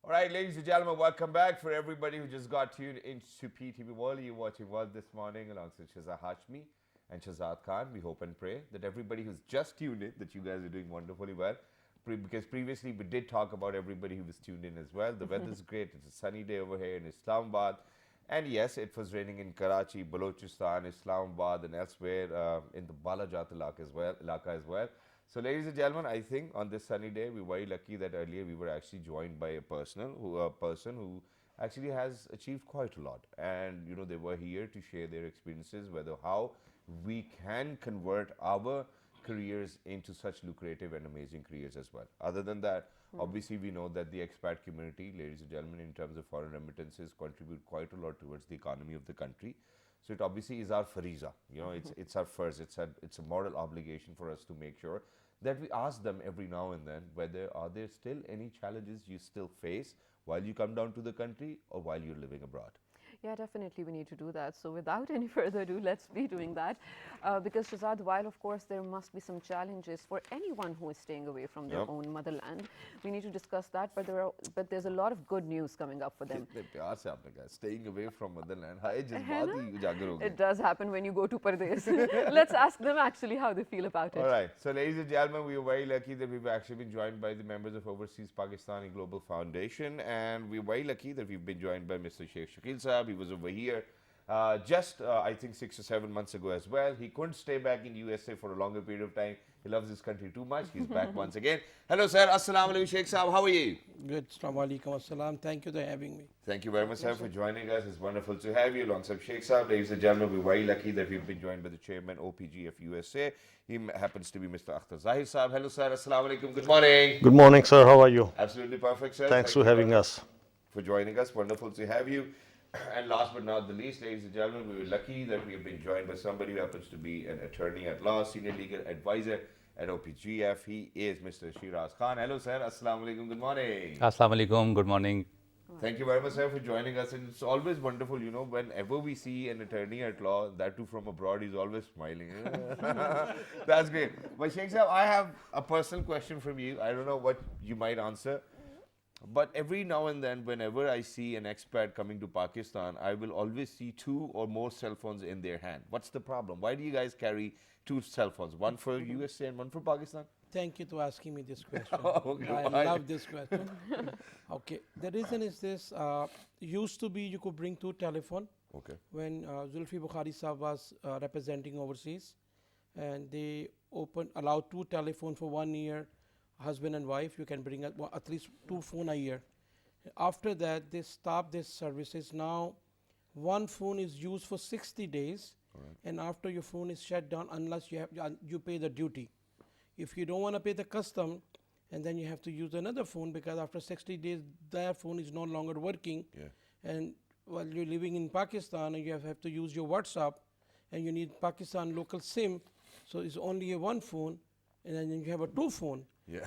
All right, ladies and gentlemen, welcome back. For everybody who just got tuned into PTV World, you're watching World this morning alongside Shazad Hashmi and Shazad Khan. We hope and pray that everybody who's just tuned in, that you guys are doing wonderfully well. Because previously we did talk about everybody who was tuned in as well. The weather's great. It's a sunny day over here in Islamabad. And yes, it was raining in Karachi, Balochistan, Islamabad, and elsewhere in the Balajat Ilaka as well. So, ladies and gentlemen, I think on this sunny day, we're very lucky that earlier we were actually joined by a person who actually has achieved quite a lot. And, you know, they were here to share their experiences, whether how we can convert our careers into such lucrative and amazing careers as well. Other than that, obviously we know that the expat community, ladies and gentlemen, in terms of foreign remittances, contribute quite a lot towards the economy of the country. So it obviously is our fariza, you know, it's our first, it's a moral obligation for us to make sure that we ask them every now and then whether are there still any challenges you still face while you come down to the country or while you're living abroad. Yeah, definitely we need to do that. So without any further ado, let's be doing that. Because Shazad, while of course there must be some challenges for anyone who is staying away from their own motherland, we need to discuss that. But there's a lot of good news coming up for them. Staying away from motherland. It does happen when you go to Pardes. Let's ask them actually how they feel about it. All right. So ladies and gentlemen, we are very lucky that we've actually been joined by the members of Overseas Pakistani Global Foundation. And we're very lucky that we've been joined by Mr. Sheikh Shakil Saab. He was over here I think 6 or 7 months ago as well. He couldn't stay back in USA for a longer period of time. He loves his country too much. He's back once again. Hello, sir. Assalamu alaikum, Sheikh Saab. How are you? Good. Assalamu alaikum. Assalam. Thank you for having me. Thank you very much, sir, for joining us. It's wonderful to have you alongside Sheikh Saab. Ladies and gentlemen, we're very lucky that we've been joined by the chairman, OPG of USA. He happens to be Mr. Akhtar Zahir Saab. Hello, sir. Assalamu alaikum. Good morning. Good morning, sir. How are you? Absolutely perfect, sir. Thanks for having us. For joining us. Wonderful to have you. And last but not the least, ladies and gentlemen, we were lucky that we have been joined by somebody who happens to be an attorney at law, senior legal advisor at OPGF. He is Mr. Shiraz Khan. Hello, sir. Assalamu alaikum. Good morning. Assalamu alaikum. Good morning. Thank you very much, sir, for joining us. And it's always wonderful, you know, whenever we see an attorney at law, that too from abroad, he's always smiling. That's great. But Sheikh Sahab, I have a personal question from you. I don't know what you might answer. But every now and then, whenever I see an expat coming to Pakistan, I will always see 2 or more cell phones in their hand. What's the problem? Why do you guys carry 2 cell phones? One for USA and one for Pakistan? Thank you for asking me this question. Okay, I love this question. Okay, the reason is this. Used to be you could bring 2 telephones. Okay. When Zulfi Bukhari Saab was representing overseas, and they allowed 2 telephones for 1 year. Husband and wife, you can bring at least 2 phones a year. After that, they stopped these services. Now, 1 phone is used for 60 days, and after your phone is shut down, unless you pay the duty. If you don't want to pay the custom, and then you have to use another phone, because after 60 days, that phone is no longer working. And while you're living in Pakistan, and you have to use your WhatsApp, and you need Pakistan local SIM, so it's only a 1 phone, and then you have a 2 phone.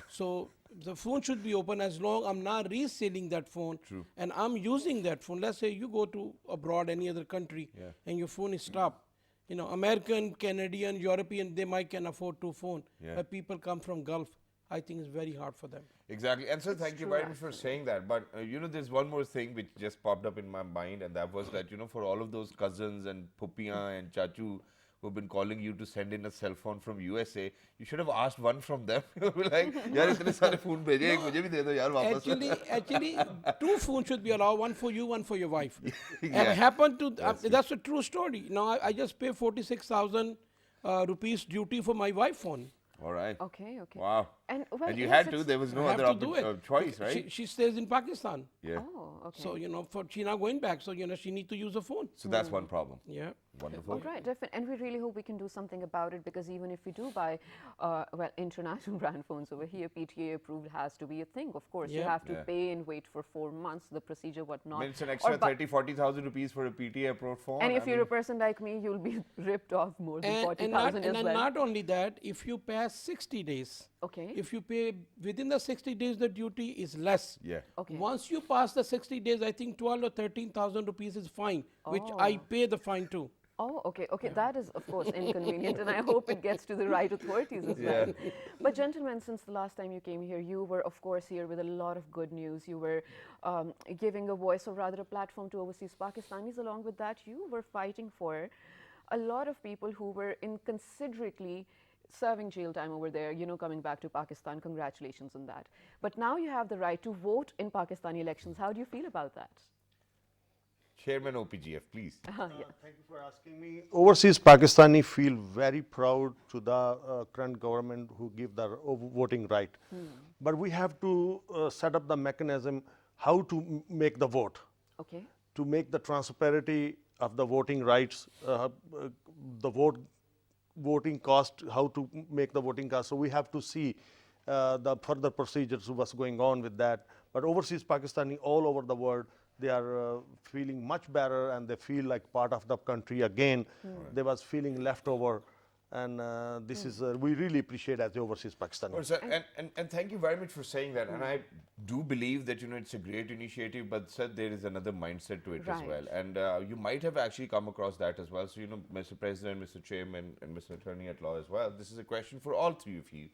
So the phone should be open as long I'm not reselling that phone. True. And I'm using that phone. Let's say you go to abroad, any other country, and your phone is stopped. You know, American, Canadian, European, they might can afford 2 phones. But people come from Gulf, I think it's very hard for them. Exactly. And so thank you very much for saying that. But, you know, there's one more thing which just popped up in my mind, and that was that, you know, for all of those cousins and Pupiyan and Chachu who've been calling you to send in a cell phone from USA, you should have asked one from them. You were like, yaar, itne sare phone bheje, ek mujhe bhi de do yaar wapas. Actually, 2 phones should be allowed, 1 for you, 1 for your wife. And happened to, that's a true story. Now, I just pay 46,000 rupees duty for my wife phone. All right. Okay. Wow. And you had to, there was no other choice, right? She stays in Pakistan. Oh, okay. So, you know, she's not going back. So, you know, she needs to use a phone. So that's one problem. Yeah. Wonderful. All right, definitely. And we really hope we can do something about it, because even if we do buy, international brand phones over here, PTA approved has to be a thing. Of course, you have to pay and wait for 4 months, the procedure, whatnot. I mean, it's an extra 30,000-40,000 rupees for a PTA approved phone. And if you're a person like me, you'll be ripped off more than 40,000 as well. And not only that, if you pass 60 days, if you pay within the 60 days, the duty is less. Once you pass the 60 days, I think 12 or 13,000 rupees is fine, which I pay the fine too. Oh, okay, okay. That is, of course, inconvenient, and I hope it gets to the right authorities as well. But gentlemen, since the last time you came here, you were, of course, here with a lot of good news. You were giving a voice, or rather a platform to overseas Pakistanis. Along with that, you were fighting for a lot of people who were inconsiderately serving jail time over there, you know, coming back to Pakistan. Congratulations on that. But now you have the right to vote in Pakistani elections. How do you feel about that? Chairman OPGF, please. Thank you for asking me. Overseas Pakistani feel very proud to the current government who give the voting right. But we have to set up the mechanism how to make the vote. Okay. To make the transparency of the voting rights, the voting cost, how to make the voting cost. So we have to see the further procedures, what's going on with that. But overseas Pakistani all over the world, they are feeling much better, and they feel like part of the country again. They was feeling left over, and this is we really appreciate as the overseas Pakistani. Well, sir, and thank you very much for saying that. And I do believe that, you know, it's a great initiative, but sir, there is another mindset to it as well. And you might have actually come across that as well. So, you know, Mr. President, Mr. Chairman, and Mr. Attorney at Law as well, this is a question for all three of you.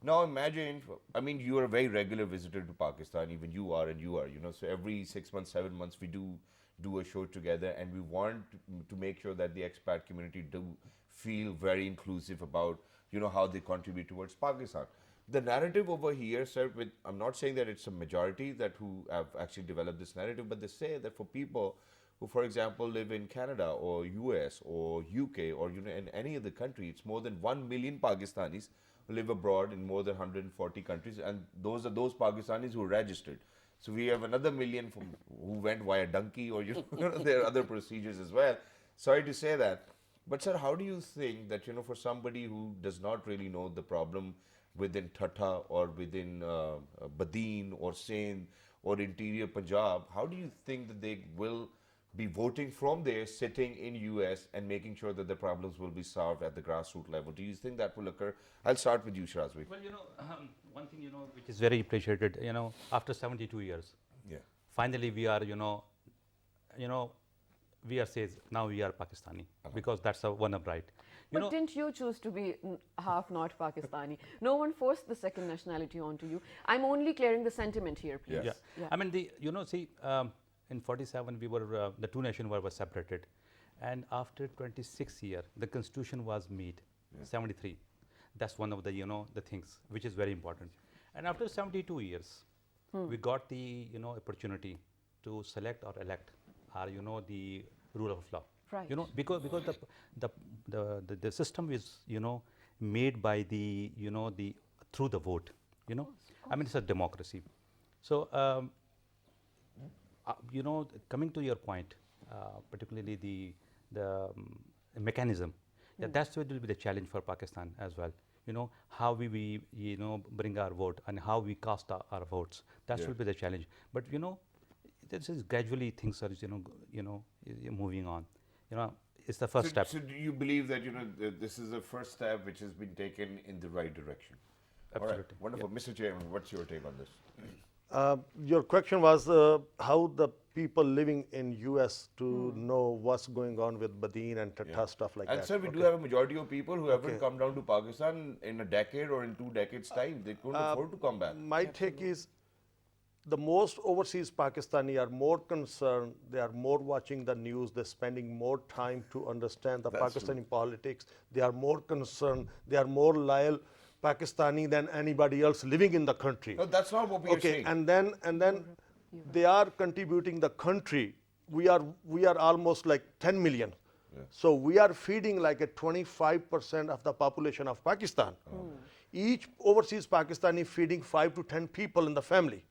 Now imagine, I mean, you are a very regular visitor to Pakistan, even you are, you know, so every 6 months, 7 months, we do a show together, and we want to make sure that the expat community do feel very inclusive about, you know, how they contribute towards Pakistan. The narrative over here, sir, I'm not saying that it's a majority that who have actually developed this narrative, but they say that for people who, for example, live in Canada or US or UK or, you know, in any other country, it's more than 1 million Pakistanis who live abroad in more than 140 countries, and those are those Pakistanis who are registered. So we have another million who went via donkey, or, you know, there are other procedures as well. Sorry to say that. But sir, how do you think that, you know, for somebody who does not really know the problem within Thatta or within Badin or Sindh or interior Punjab, how do you think that they will be voting from there, sitting in US and making sure that the problems will be solved at the grassroots level? Do you think that will occur? I'll start with you, Shrazvi. Well, you know, one thing, you know, which is very appreciated, you know, after 72 years, finally we are, you know, we are says now we are Pakistani, because that's a one of right. But didn't you choose to be half not Pakistani? No one forced the second nationality onto you. I'm only clearing the sentiment here, please. I mean, you know, see, in 47 we were the two nations were separated, and after 26 years the constitution was made. 73. That's one of the, you know, the things which is very important. And after 72 years we got the, you know, opportunity to select or elect our, you know, the rule of law. Right. You know, because the system is, you know, made by the, you know, the through the vote, you know. I mean, it's a democracy. So you know, coming to your point, particularly the mechanism, that's what will be the challenge for Pakistan as well. You know, how we you know, bring our vote and how we cast our votes. That will be the challenge. But, you know, this is gradually things are, you know, moving on. You know, it's the first step. So do you believe that, you know, this is the first step which has been taken in the right direction? Absolutely. All right. Wonderful. Mr. Chairman, what's your take on this? Your question was how the people living in US to know what's going on with Badin and Thatta stuff like that. And sir, we do have a majority of people who haven't come down to Pakistan in a decade or in 2 decades time. They couldn't afford to come back. My take is the most overseas Pakistani are more concerned, they are more watching the news, they're spending more time to understand the Pakistani politics, they are more concerned, they are more loyal Pakistani than anybody else living in the country. No, that's not what we are saying. And then they are contributing the country. We are almost like 10 million. So we are feeding like a 25% of the population of Pakistan. Each overseas Pakistani feeding 5 to 10 people in the family.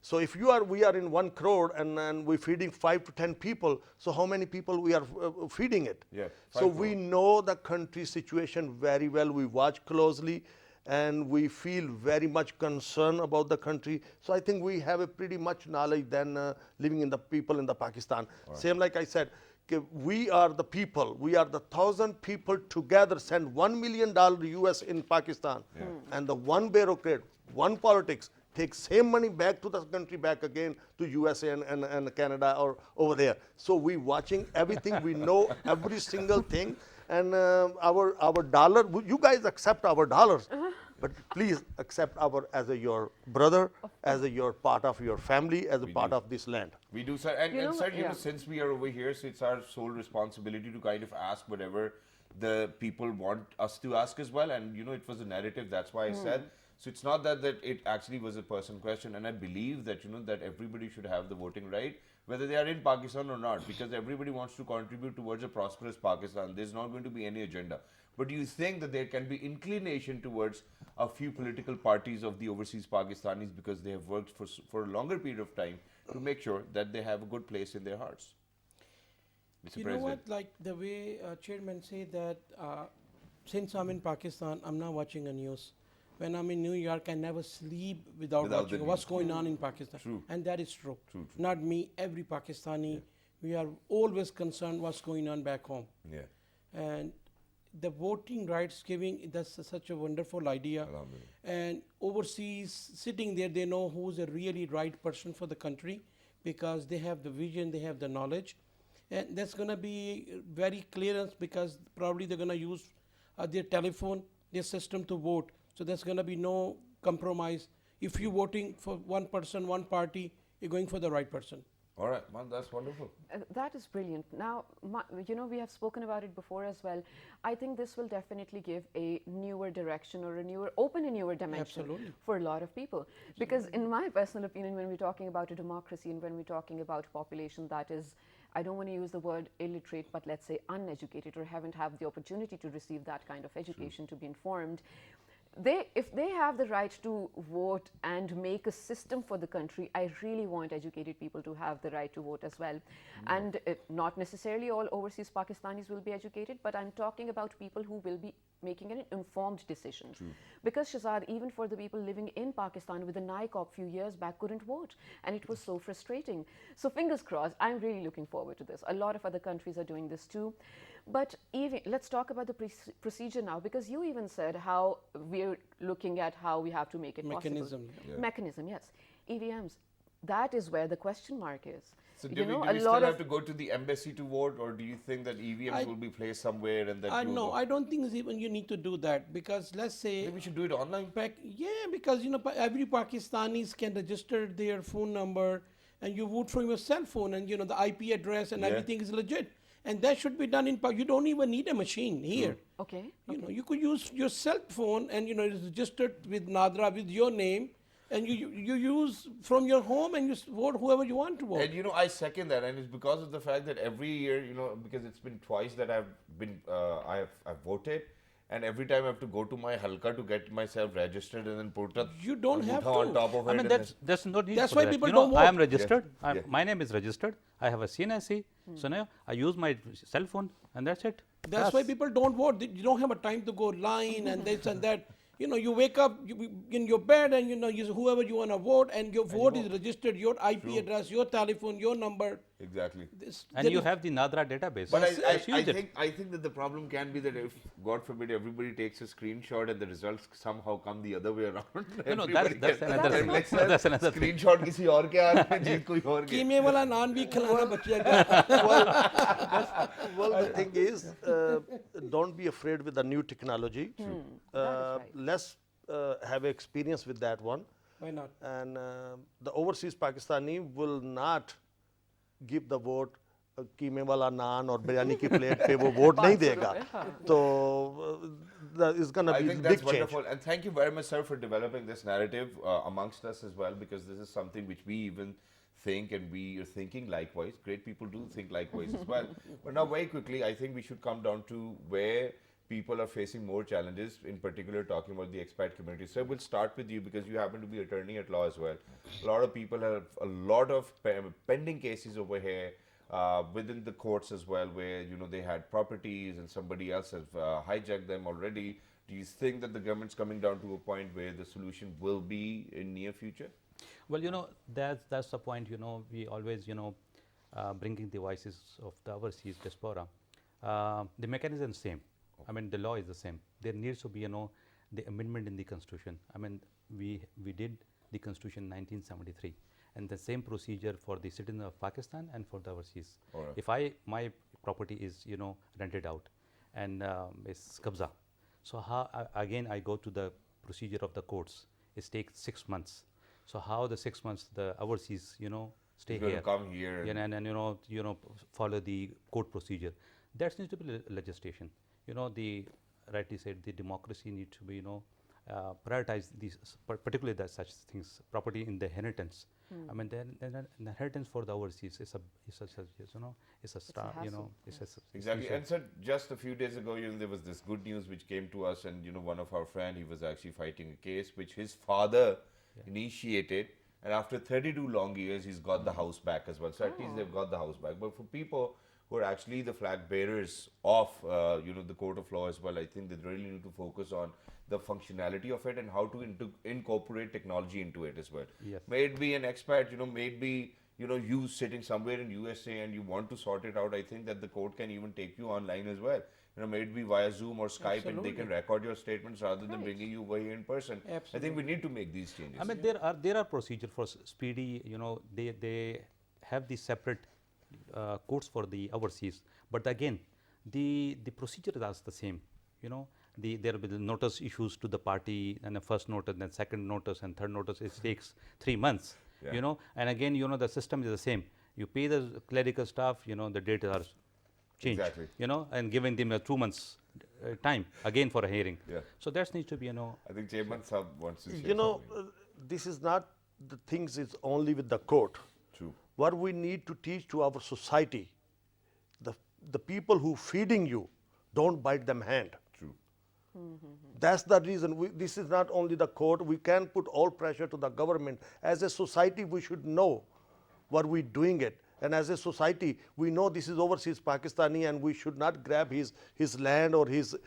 So if we are in 1 crore and we're feeding 5 to 10 people, so how many people we are feeding it? So we know the country situation very well. We watch closely and we feel very much concerned about the country. So I think we have a pretty much knowledge than living in the people in the Pakistan. Same like I said, we are the people. We are the 1,000 people together send $1 million US in Pakistan. And the one bureaucrat, one politics, take same money back to the country, back again to USA and Canada or over there. So we watching everything, we know every single thing, and our dollar, you guys accept our dollars, but please accept our as a your brother, as a your part of your family, as a part of this land. We do, sir. And, You know sir, what? you know, Yeah. since we are over here, so it's our sole responsibility to kind of ask whatever the people want us to ask as well. And, you know, it was a narrative. That's why I said. So it's not that it actually was a personal question. And I believe that, you know, that everybody should have the voting right, whether they are in Pakistan or not, because everybody wants to contribute towards a prosperous Pakistan. There's not going to be any agenda. But do you think that there can be inclination towards a few political parties of the overseas Pakistanis because they have worked for a longer period of time to make sure that they have a good place in their hearts? Mr. You know President. what, like the way chairman say that since I'm in Pakistan, I'm not watching the news. When I'm in New York, I never sleep without Without the watching news. what's going on in Pakistan. True. And that is true. True. Not me, every Pakistani. We are always concerned what's going on back home. Yeah. And the voting rights giving, that's such a wonderful idea. Alhamdulillah. And overseas, sitting there, they know who's a really right person for the country because they have the vision, they have the knowledge. And that's going to be very clear because probably they're going to use their telephone, their system to vote. So there's going to be no compromise. If you're voting for one person, one party, you're going for the right person. All right, man, that's wonderful. That is brilliant. Now, you know, we have spoken about it before as well. I think this will definitely give a newer direction or open a newer dimension Absolutely. for a lot of people. Because in my personal opinion, when we're talking about a democracy and when we're talking about a population that is, I don't want to use the word illiterate, but let's say uneducated or haven't had the opportunity to receive that kind of education to be informed, if they have the right to vote and make a system for the country, I really want educated people to have the right to vote as well. And not necessarily all overseas Pakistanis will be educated, but I'm talking about people who will be making an informed decision. Because Shahzad, even for the people living in Pakistan with the NICOP few years back couldn't vote, and it was so frustrating. So fingers crossed, I'm really looking forward to this. A lot of other countries are doing this too. But even, let's talk about the procedure now, because you even said how we're looking at how we have to make it Mechanism. possible. Mechanism, yes. EVMs, that is where the question mark is. So You do know, we a still lot have of to go to the embassy to vote, or do you think that EVMs will be placed somewhere and that you No, will I don't think it's even you need to do that because let's say maybe we should do it online? Yeah, because you know every Pakistanis can register their phone number and you vote from your cell phone and you know the IP address and everything is legit. And that should be done in you don't even need a machine here. Okay. You know, you could use your cell phone and you know it's registered with Nadra with your name and you use from your home and you vote whoever you want to vote. And you know, I second that, and it's because of the fact that every year, you know, because it's been twice that I've voted, and every time I have to go to my halka to get myself registered and then put up You don't have on to. top of it. I mean, and that's no need That's for why that. people You know, don't I am vote. registered. Yeah. My name is registered. I have a CNSC. So now I use my cell phone and that's it. That's why people don't vote. You don't have a time to go line and this and that. You know, you wake up in your bed and you know whoever you want to vote and your vote is registered, your IP address, your telephone, your number. exactly. And you have the Nadra database. But Just use it. I think that the problem can be that if, God forbid, everybody takes a screenshot and the results somehow come the other way around. No, no, everybody that's can- another can thing. like, sir, That's another thing. Screenshot किसी और के आ रहा है, जीत कोई और के. कीमे वाला नान भी खिलाना बचिएगा. Well, the thing is, don't be afraid with the new technology. right. Let's have experience with that one. Why not? And the overseas Pakistani will not give the vote कीमे वाला नान और बिरयानी की प्लेट पे वो वोट नहीं देगा. तो it's gonna I be think a that's big change. wonderful, and thank you very much, sir, for developing this narrative amongst us as well, because this is something which we even think and we are thinking likewise. Great people do think likewise as well. But now, very quickly, I think we should come down to where people are facing more challenges, in particular talking about the expat community. So we'll start with you because you happen to be attorney at law as well. A lot of people have a lot of pending cases over here. Within the courts as well, where you know they had properties and somebody else has hijacked them already. Do you think that the government's coming down to a point where the solution will be in near future? Well, you know, that's the point. You know, we always, you know, bringing the voices of the overseas diaspora. The mechanism is same. I mean, the law is the same. There needs to be, you know, the amendment in the constitution. I mean, we did the Constitution 1973, and the same procedure for the citizen of Pakistan and for the overseas. Alright. If my property is rented out and is qabza, so how again I go to the procedure of the courts. It takes 6 months. So how the 6 months the overseas stay He's gonna here, come here and follow the court procedure. That needs to be legislation. The rightly said, the democracy needs to be prioritize these, particularly that such things, property in the inheritance. I mean, the inheritance for the overseas is a star. hassle, Exactly. issue. And sir, just a few days ago, there was this good news which came to us, and one of our friend, he was actually fighting a case which his father initiated, and after 32 long years, he's got the house back as well. So at least they've got the house back. But for people who are actually the flag bearers of the court of law as well, I think they really need to focus on the functionality of it and how to incorporate technology into it as well. Yes. May it be an expat, may it be you sitting somewhere in USA and you want to sort it out. I think that the court can even take you online as well. May it be via Zoom or Skype, and they can record your statements rather than bringing you over here in person. I think we need to make these changes. I mean, there are procedure for speedy. They have the separate courts for the overseas, but again, the procedure is the same. There will be the notice issues to the party, and the first notice, then second notice, and third notice. It takes 3 months. Yeah. And again, the system is the same. You pay the clerical staff. The dates are changed. Exactly. And giving them 2 months time again for a hearing. Yeah. So that needs to be I think Chairman Sahab wants to say This is not the things is only with the court. True. What we need to teach to our society, the people who feeding you, don't bite them hand. True. That's the reason. This is not only the court. We can put all pressure to the government. As a society, we should know what we're doing it. And as a society, we know this is overseas Pakistani, and we should not grab his land or his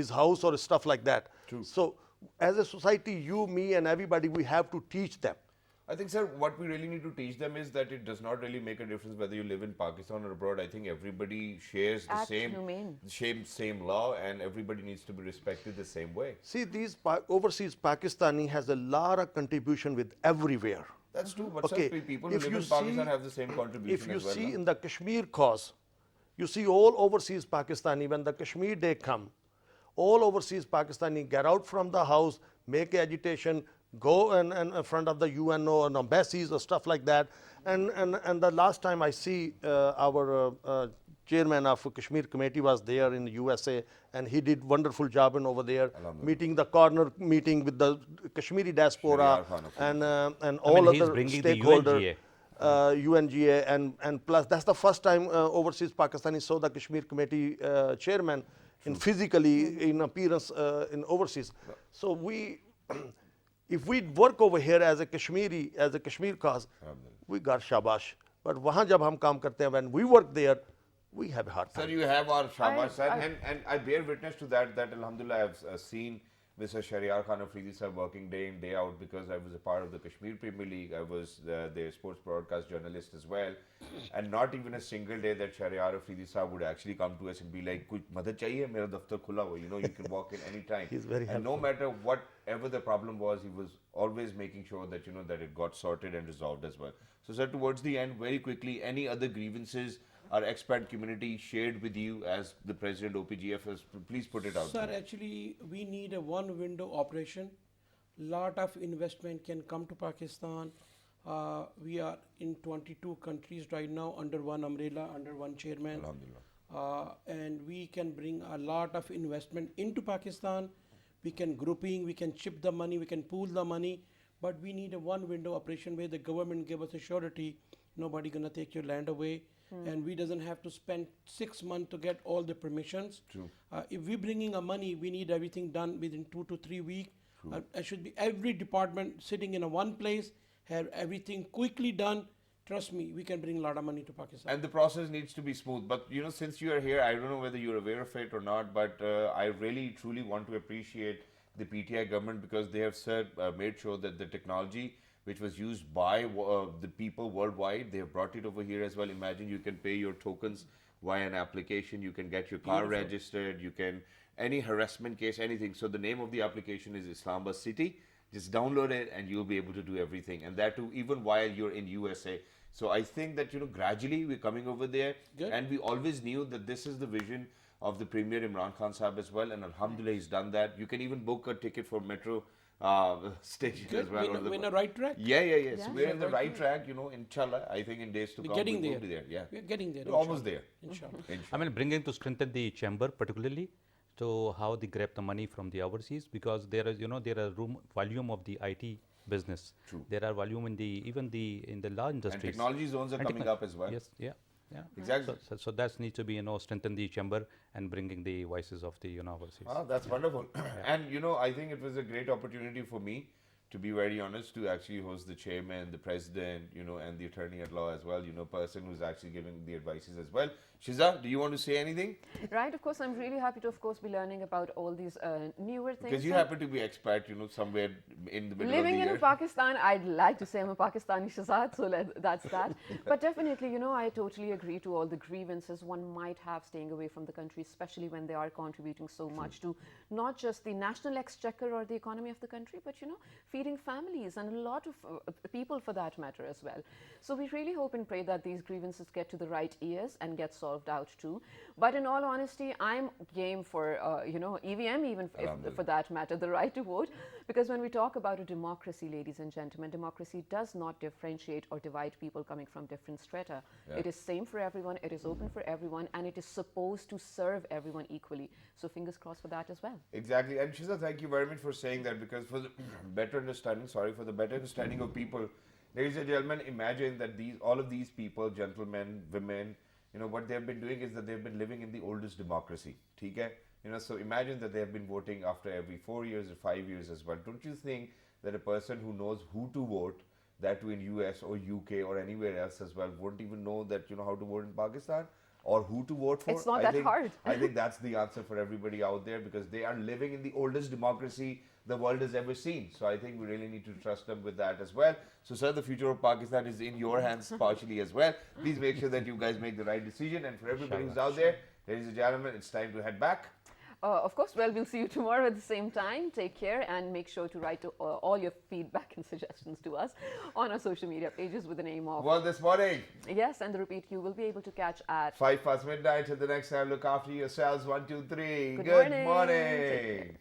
house or stuff like that. True. So as a society, you, me, and everybody, we have to teach them. I think, sir, what we really need to teach them is that it does not really make a difference whether you live in Pakistan or abroad. I think everybody shares the Act humane. same law, and everybody needs to be respected the same way. See, these overseas Pakistani has a lot of contribution with everywhere. That's true, but Okay, sir, people who if live you in Pakistan see- have the same contribution If you as well. see no? in the Kashmir cause, you see all overseas Pakistani, when the Kashmir Day come, all overseas Pakistani get out from the house, make agitation, go in front of the UNO and embassies or stuff like that. And the last time I see our chairman of Kashmir committee was there in the USA, and he did wonderful job in over there, meeting the corner meeting with the Kashmiri diaspora Shariar Khan of and all he's other bringing the stakeholders. UNGA. UNGA and plus that's the first time overseas Pakistani saw the Kashmir committee chairman in physically in appearance in overseas. So we, if we work over here as a Kashmiri, as a Kashmir cause, we got shabash. But wahan jab hum kaam karte hain, when we work there, we have a hard Sir, time. you have our shabash, sir, I- and I bear witness to that Alhamdulillah, I've seen Mr. Shariar Khan Afridi sir working day in, day out, because I was a part of the Kashmir Premier League. I was their sports broadcast journalist as well. And not even a single day that Shariar Afridi sir would actually come to us and be like, "Kuch madad chahiye, mera daftar khula hua, you can walk in any time." He's very And no matter whatever the problem was, he was always making sure that, that it got sorted and resolved as well. So, sir, towards the end, very quickly, any other grievances our expat community shared with you as the president OPGF has, please put it out Sir, there. actually, we need a one window operation. Lot of investment can come to Pakistan. We are in 22 countries right now under one umbrella, under one chairman. Alhamdulillah. And we can bring a lot of investment into Pakistan. We can grouping, we can chip the money, we can pool the money, but we need a one window operation where the government give us a surety, nobody gonna take your land away. And we doesn't have to spend 6 months to get all the permissions. True. If we're bringing a money, we need everything done within 2 to 3 weeks. It should be every department sitting in a one place, have everything quickly done. Trust me, we can bring a lot of money to Pakistan. And the process needs to be smooth. But, since you are here, I don't know whether you're aware of it or not, but I really, truly want to appreciate the PTI government, because they have made sure that the technology which was used by the people worldwide, they have brought it over here as well. Imagine you can pay your tokens via an application, you can get your car registered, you can, any harassment case, anything. So the name of the application is Islamabad City, Just download it and you'll be able to do everything. And that too, even while you're in USA. So I think that, gradually we're coming over there. Good. And we always knew that this is the vision of the Premier Imran Khan Sahib as well. And Alhamdulillah, he's done that. You can even book a ticket for metro station Good. as well. We're in the right track. Yeah. So Yeah. we're in the right track, inshallah. I think in days to We're come, getting we there. will be there. Yeah. We're getting there. We're almost there. Inshallah. I mean, bringing to strengthen the chamber particularly to how they grab the money from the overseas, because there is, there are volume of the IT business. True. There are volume in the large And industries. technology zones are And coming up as well. Yes, yeah. Exactly. So that needs to be, strengthen the chamber and bringing the voices of the, overseas. Oh, that's wonderful. And, I think it was a great opportunity for me, to be very honest, to actually host the chairman, the president, and the attorney at law as well, person who's actually giving the advices as well. Shiza, do you want to say anything? Right, of course, I'm really happy to, of course, be learning about all these newer things. Because you And happen to be expat, somewhere in the middle living of the in year. Pakistan, I'd like to say I'm a Pakistani Shahzad, so that's that. But definitely, I totally agree to all the grievances one might have staying away from the country, especially when they are contributing so much to not just the national exchequer or the economy of the country, but, feeding families and a lot of people for that matter as well. So we really hope and pray that these grievances get to the right ears and get solved out too. But in all honesty, I'm game for, EVM even if, for that matter, the right to vote. Because when we talk about a democracy, ladies and gentlemen, democracy does not differentiate or divide people coming from different strata. Yeah. It is same for everyone, it is open for everyone, and it is supposed to serve everyone equally. So fingers crossed for that as well. Exactly. And Shiza, thank you very much for saying that, because for the better understanding of people, ladies and gentlemen, imagine that all of these people, gentlemen, women, what they've been doing is that they've been living in the oldest democracy. Okay? So imagine that they have been voting after every 4 years or 5 years as well. Don't you think that a person who knows who to vote, that too in US or UK or anywhere else as well, wouldn't even know that, how to vote in Pakistan? Or who to vote for? It's not that hard. I think that's the answer for everybody out there, because they are living in the oldest democracy the world has ever seen. So I think we really need to trust them with that as well. So sir, the future of Pakistan is in your hands partially as well. Please make sure that you guys make the right decision. And for everybody who's out there, ladies and gentlemen, it's time to head back. Of course, well, we'll see you tomorrow at the same time. Take care and make sure to write all your feedback and suggestions to us on our social media pages with the name of... Well, this morning. Yes, and the repeat you will be able to catch at... 5 past midnight. Till the next time, look after yourselves. 1, 2, 3. Good Good morning. morning.